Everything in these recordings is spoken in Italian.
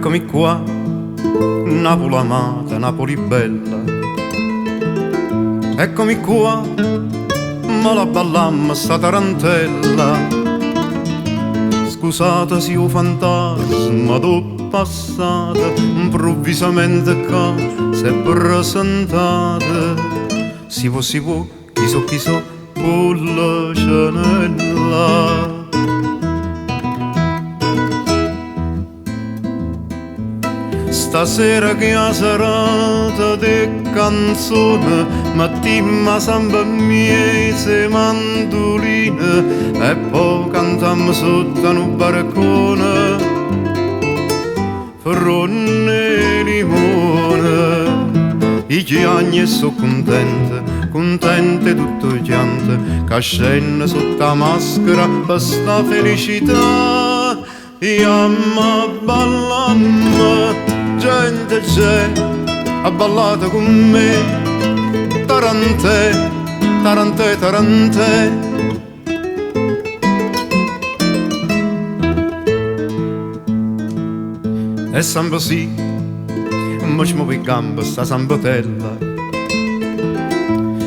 Eccomi qua, Napoli amata, Napoli bella. Eccomi qua, ma la ballamma sta tarantella. Scusate se io fantasma d'ho passata, improvvisamente qua si è presentata. Si può, chi so, Pulcinella. Stasera che a serata di canzone mattina samba miese mandoline e poi cantammo sotto un barcone ferrone e limone. I gianni so contente tutto il pianto che scende sotto la maschera per sta felicità. Iamma ballamma, gente c'è, ha ballato con me, tarantè, tarantè, tarantè. E samba sì, ma ci muove gambe sta sambotella.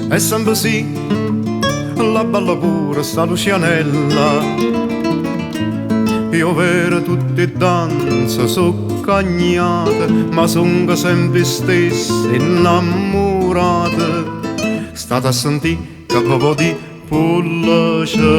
E samba sì, la balla pure sta Lucianella. Io vedo tutte danze so cagnate, ma son sempre stesse innamorate. State a sentire che proprio di Pulcinella.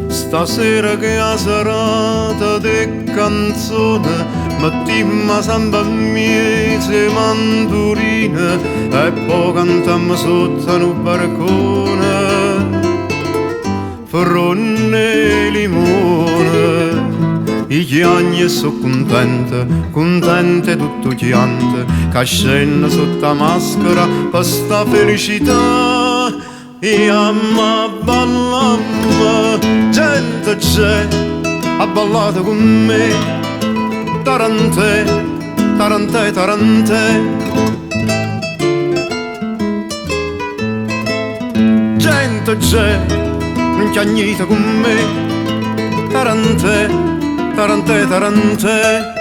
Stasera che a serata di canzone mattina samba miese mandoline e poi cantammo sotto un barcone ferrone e limone. I gianni so contente tutto chiante che scende sotto la maschera per sta felicità. Iamma ballamma, gente c'è, ha ballato con me, tarantè, tarantè, tarantè. Gente c'è, non chiagnita con me, tarantè, tarantè, tarantè.